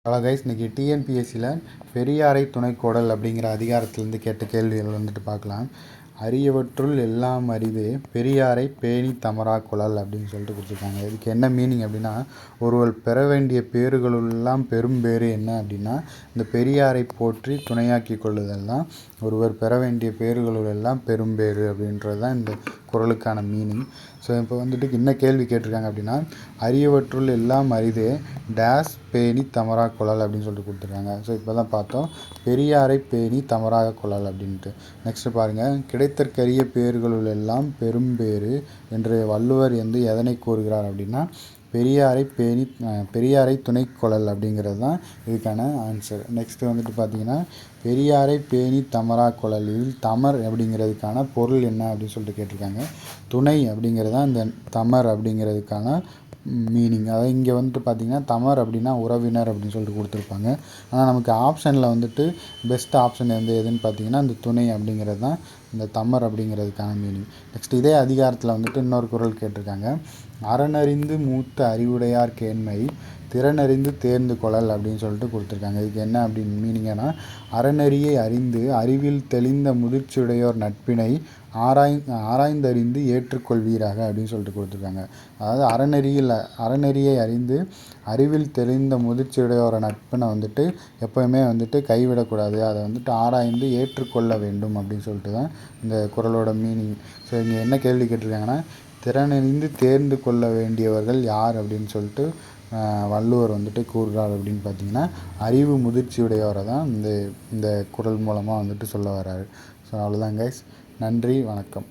Hello guys, இன்றைக்கி டிஎன்பிஎஸ்சியில் பெரியாரை துணைக்கோடல் அப்படிங்கிற அதிகாரத்திலேருந்து கேட்ட கேள்விகள் வந்துட்டு பார்க்கலாம். அரியவற்றுள் எல்லாம் அரிதே பெரியாரை பேணி தமரா குழல் அப்படின்னு சொல்லிட்டு கொடுத்துருக்காங்க. இதுக்கு என்ன மீனிங் அப்படின்னா, ஒருவர் பெற வேண்டிய பேறுகளுள்ளெல்லாம் பெரும் பேறு என்ன அப்படின்னா, இந்த பெரியாரை போற்றி துணையாக்கி கொள்ளுதல் தான் ஒருவர் பெற வேண்டிய பேறுகளுள்ளெல்லாம் பெரும் பேறு அப்படின்றது தான் இந்த குறளுக்கான மீனிங். ஸோ இப்போ வந்துட்டு என்ன கேள்வி கேட்டிருக்காங்க அப்படின்னா, அரியவற்றுள் எல்லாம் அரிதே டேஸ் பேணி தமரா குழல் அப்படின்னு சொல்லிட்டு கொடுத்துருக்காங்க. ஸோ இப்போ தான் பார்த்தோம் பெரியாரை பேணி தமராக குழல் அப்படின்ட்டு. நெக்ஸ்ட்டு பாருங்கள், கிடைத்தற்கரிய பேர்களுள் எல்லாம் பெரும் பேறு என்று வள்ளுவர் எதனை கூறுகிறார் அப்படின்னா, பெரியாரை துணைக்கொழல் அப்படிங்கிறது தான் இதுக்கான ஆன்சர். நெக்ஸ்ட்டு வந்துட்டு பார்த்தீங்கன்னா, பெரியாரை பேணி தமரா குழல், இதில் தமர் அப்படிங்கிறதுக்கான பொருள் என்ன அப்படின்னு சொல்லிட்டு கேட்டிருக்காங்க. துணை அப்படிங்கிறது தான் இந்த தமர் அப்படிங்கிறதுக்கான மீனிங். அதாவது இங்கே வந்துட்டு பார்த்திங்கன்னா தமர் அப்படின்னா உறவினர் அப்படின்னு சொல்லிட்டு கொடுத்துருப்பாங்க. ஆனால் நமக்கு ஆப்ஷனில் வந்துட்டு பெஸ்ட் ஆப்ஷன் எதுன்னு பார்த்தீங்கன்னா இந்த துணை அப்படிங்கிறது தான் இந்த தமர் அப்படிங்கிறதுக்கான மீனிங். நெக்ஸ்ட் இதே அதிகாரத்தில் வந்துட்டு இன்னொரு குறள் கேட்டிருக்காங்க. அறனறிந்து மூத்த அறிவுடையார் கேண்மை திறனறிந்து தேர்ந்து கொள்ளல் அப்படின்னு சொல்லிட்டு கொடுத்துருக்காங்க. இதுக்கு என்ன அப்படின்னு மீனிங்கன்னா, அறநெறியை அறிந்து அறிவில் தெளிந்த முதிர்ச்சியுடையோர் நட்பினை ஆராய்ந்தறிந்து ஏற்றுக்கொள்வீராக அப்படின்னு சொல்லிட்டு கொடுத்துருக்காங்க. அதாவது அறநெறியை அறிந்து அறிவில் தெளிந்த முதிர்ச்சியுடையோர நட்பினை வந்துட்டு எப்போயுமே வந்துட்டு கைவிடக்கூடாது, அதை வந்துட்டு ஆராய்ந்து ஏற்றுக்கொள்ள வேண்டும் அப்படின்னு சொல்லிட்டு தான் இந்த குறளோட மீனிங். ஸோ இங்கே என்ன கேள்வி கேட்டிருக்காங்கன்னா, திறனறிந்து தேர்ந்து கொள்ள வேண்டியவர்கள் யார் அப்படின்னு சொல்லிட்டு வள்ளுவர் வந்துட்டு கூறுகிறார் அப்படின்னு பார்த்தீங்கன்னா, அறிவு முதிர்ச்சியுடையவரை தான் இந்த குறள் மூலமாக வந்துட்டு சொல்ல வர்றாரு. ஸோ அவ்வளோதான் கைஸ். நன்றி, வணக்கம்.